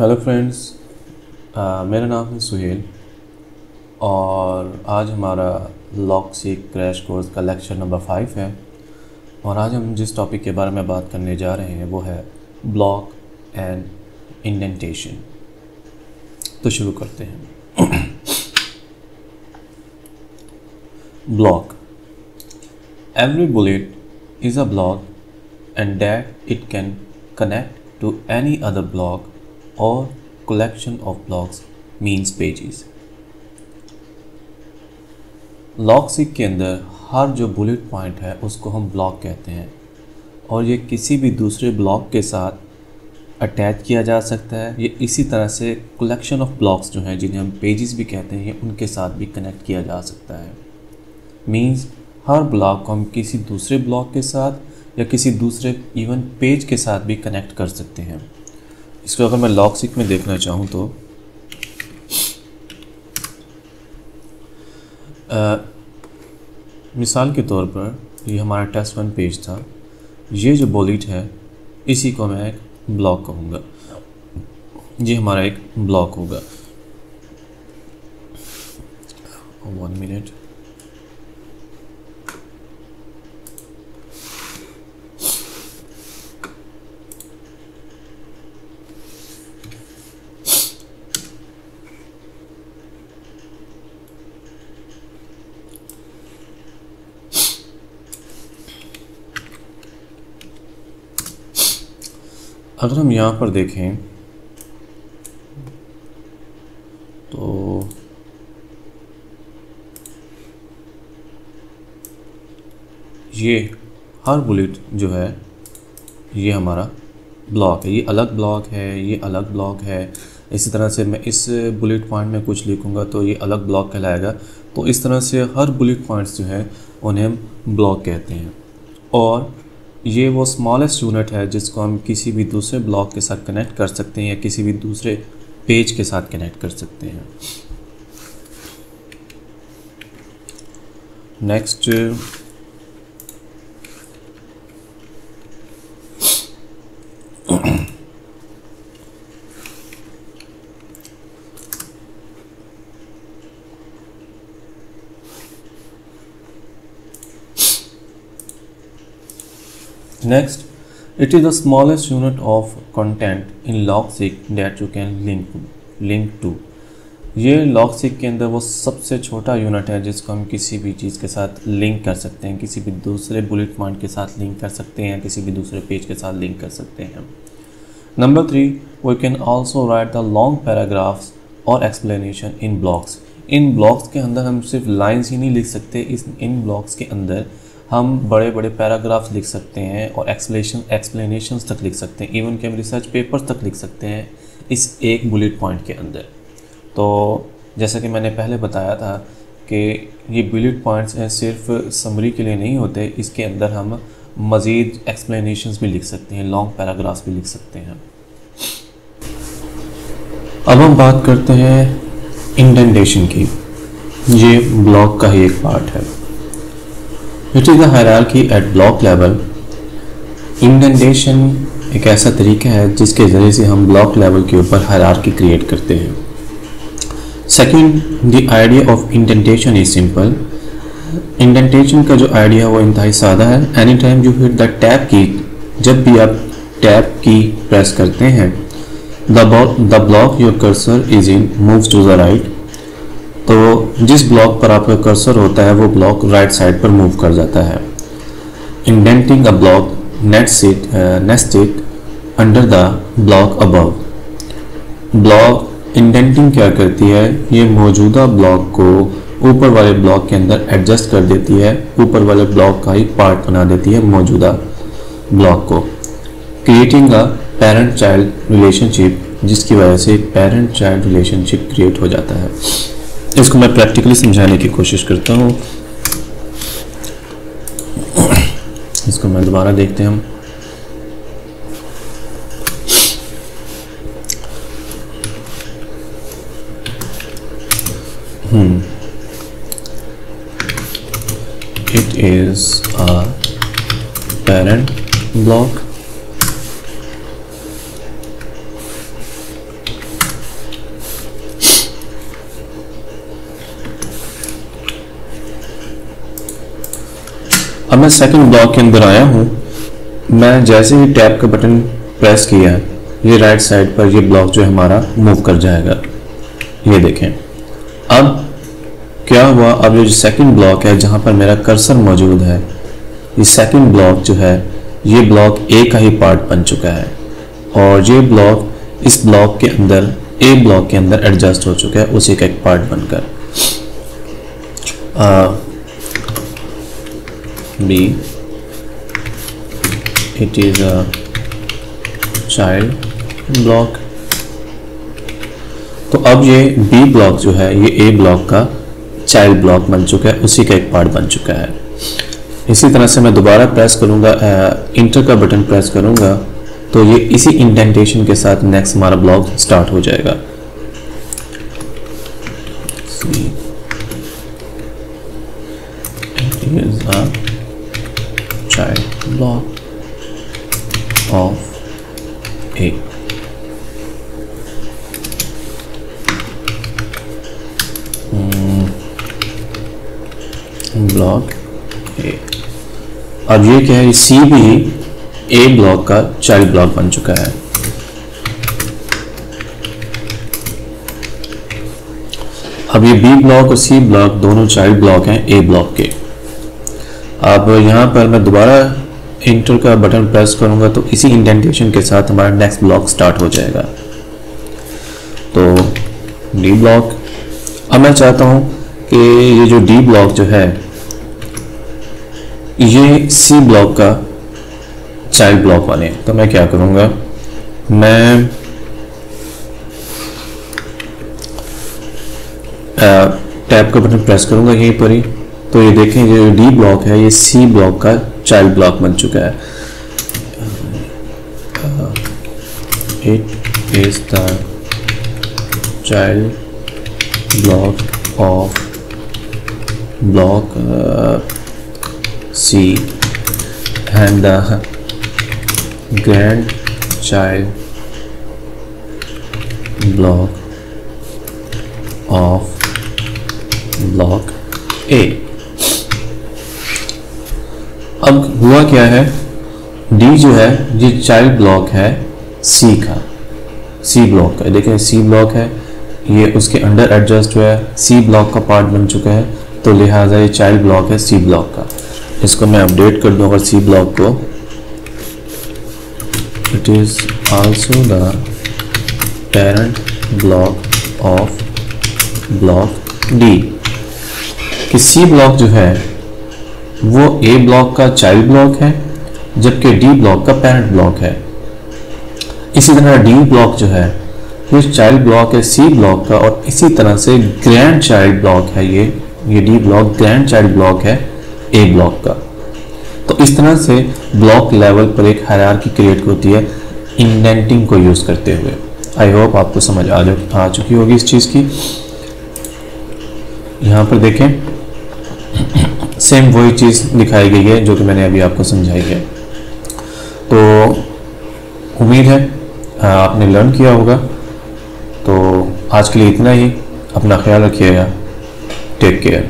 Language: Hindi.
हेलो फ्रेंड्स, मेरा नाम है सुहेल और आज हमारा लॉगसीक क्रैश कोर्स का लेक्चर नंबर 5 है। और आज हम जिस टॉपिक के बारे में बात करने जा रहे हैं वो है ब्लॉक एंड इंडेंटेशन। तो शुरू करते हैं। Block, every bullet is a block and that it can connect to any other block or collection of blocks means pages। लॉगसीक के अंदर हर जो बुलेट पॉइंट है उसको हम ब्लॉक कहते हैं और ये किसी भी दूसरे ब्लॉक के साथ अटैच किया जा सकता है। ये इसी तरह से कलेक्शन ऑफ ब्लॉक्स जो हैं जिन्हें हम पेजेस भी कहते हैं उनके साथ भी कनेक्ट किया जा सकता है। मींस हर ब्लॉक को हम किसी दूसरे ब्लॉक के साथ या किसी दूसरे इवन पेज के साथ भी कनेक्ट कर सकते हैं। इसको अगर मैं लॉगसीक में देखना चाहूँ तो मिसाल के तौर पर ये हमारा टेस्ट 1 पेज था। ये जो बुलेट है इसी को मैं एक ब्लॉक कहूँगा। ये हमारा एक ब्लॉक होगा। 1 मिनट। अगर हम यहाँ पर देखें तो ये हर बुलेट जो है ये हमारा ब्लॉक है। ये अलग ब्लॉक है, ये अलग ब्लॉक है। इसी तरह से मैं इस बुलेट पॉइंट में कुछ लिखूँगा तो ये अलग ब्लॉक कहलाएगा। तो इस तरह से हर बुलेट पॉइंट्स जो है उन्हें हम ब्लॉक कहते हैं। और ये वो स्मॉलेस्ट यूनिट है जिसको हम किसी भी दूसरे ब्लॉक के साथ कनेक्ट कर सकते हैं या किसी भी दूसरे पेज के साथ कनेक्ट कर सकते हैं। Next, next, it is the smallest unit of content in logseq that you can link to। ये logseq के अंदर वो सबसे छोटा यूनिट है जिसको हम किसी भी चीज़ के साथ लिंक कर सकते हैं, किसी भी दूसरे बुलेट पॉइंट के साथ लिंक कर सकते हैं, किसी भी दूसरे पेज के साथ लिंक कर सकते हैं। Number 3, we can also write the long paragraphs और explanation in blocks। In blocks के अंदर हम सिर्फ लाइन्स ही नहीं लिख सकते, इन ब्लॉक्स के अंदर हम बड़े बड़े पैराग्राफ्स लिख सकते हैं और एक्सप्लेनेशंस तक लिख सकते हैं। इवन कि हम रिसर्च पेपर्स तक लिख सकते हैं इस एक बुलेट पॉइंट के अंदर। तो जैसा कि मैंने पहले बताया था कि ये बुलेट पॉइंट्स हैं सिर्फ समरी के लिए नहीं होते, इसके अंदर हम मज़ीद एक्सप्लेनेशंस भी लिख सकते हैं, लॉन्ग पैराग्राफ्स भी लिख सकते हैं। अब हम बात करते हैं इंडेंटेशन की। ये ब्लॉक का ही एक पार्ट है। It is a hierarchy at block level। Indentation एक ऐसा तरीका है जिसके ज़रिए से हम ब्लॉक लेवल के ऊपर हायरार्की क्रिएट करते हैं। Second, the idea of indentation is simple. Indentation का जो आइडिया है वो इंतहाई सादा है। Any time you hit the tab key, जब भी आप टैब की प्रेस करते हैं, the block your cursor is in moves to the right. तो जिस ब्लॉक पर आपका कर्सर होता है वो ब्लॉक राइट साइड पर मूव कर जाता है। Indenting a block nested under the block above. Block indenting क्या करती है, ये मौजूदा ब्लॉक को ऊपर वाले ब्लॉक के अंदर एडजस्ट कर देती है, ऊपर वाले ब्लॉक का ही पार्ट बना देती है मौजूदा ब्लॉक को, creating a parent child relationship, जिसकी वजह से पेरेंट चाइल्ड रिलेशनशिप क्रिएट हो जाता है। इसको मैं प्रैक्टिकली समझाने की कोशिश करता हूँ। इसको मैं दोबारा देखते हैं हम। It is a parent block अब मैं सेकंड ब्लॉक के अंदर आया हूँ। मैं जैसे ही टैब का बटन प्रेस किया, ये राइट साइड पर ये ब्लॉक जो है हमारा मूव कर जाएगा। ये देखें अब क्या हुआ। अब ये जो सेकंड ब्लॉक है जहाँ पर मेरा कर्सर मौजूद है, ये सेकंड ब्लॉक जो है ये ब्लॉक ए का ही पार्ट बन चुका है और ये ब्लॉक इस ब्लॉक के अंदर ए ब्लॉक के अंदर एडजस्ट हो चुका है उसी का एक पार्ट बनकर। B it is a child block. तो अब ये बी ब्लॉक जो है ये ए ब्लॉक का चाइल्ड ब्लॉक बन चुका है, उसी का एक पार्ट बन चुका है। इसी तरह से मैं दोबारा प्रेस करूंगा, इंटर का बटन प्रेस करूंगा तो ये इसी इंडेंटेशन के साथ नेक्स्ट हमारा ब्लॉक स्टार्ट हो जाएगा। Here's a child block of A. Block A. अब ये क्या है, सी भी ए ब्लॉक का चाइल्ड ब्लॉक बन चुका है। अब ये बी ब्लॉक और सी ब्लॉक दोनों चाइल्ड ब्लॉक हैं ए ब्लॉक के। अब यहाँ पर मैं दोबारा इंटर का बटन प्रेस करूँगा तो इसी इंडेंटेशन के साथ हमारा नेक्स्ट ब्लॉक स्टार्ट हो जाएगा। तो डी ब्लॉक। अब मैं चाहता हूँ कि ये जो डी ब्लॉक जो है ये सी ब्लॉक का चाइल्ड ब्लॉक वाले हैं। तो मैं क्या करूँगा, मैं टैब का बटन प्रेस करूँगा यहीं पर ही। तो ये देखें ये जो डी ब्लॉक है ये सी ब्लॉक का चाइल्ड ब्लॉक बन चुका है। It is the child block of block C and the grandchild block of block A. अब हुआ क्या है, डी जो है ये चाइल्ड ब्लॉक है सी का, सी ब्लॉक का। देखें सी ब्लॉक है ये उसके अंडर एडजस्ट हुआ है, सी ब्लॉक का पार्ट बन चुका है, तो लिहाजा ये चाइल्ड ब्लॉक है सी ब्लॉक का। इसको मैं अपडेट कर दूं अगर सी ब्लॉक को, it is also the parent block of block D. कि सी ब्लॉक जो है वो ए ब्लॉक का चाइल्ड ब्लॉक है जबकि डी ब्लॉक का पेरेंट ब्लॉक है। इसी तरह डी ब्लॉक जो है ये चाइल्ड ब्लॉक है सी ब्लॉक का और इसी तरह से ग्रैंड चाइल्ड ब्लॉक है ये D block grand child block है ए ब्लॉक का। तो इस तरह से ब्लॉक लेवल पर एक हायरार्की क्रिएट होती है इंडेंटिंग को यूज करते हुए। आई होप आपको समझ आ चुकी होगी इस चीज की। यहाँ पर देखें सेम वही चीज़ दिखाई गई है जो कि मैंने अभी आपको समझाई है। तो उम्मीद है आपने लर्न किया होगा। तो आज के लिए इतना ही। अपना ख्याल रखिएगा। Take care.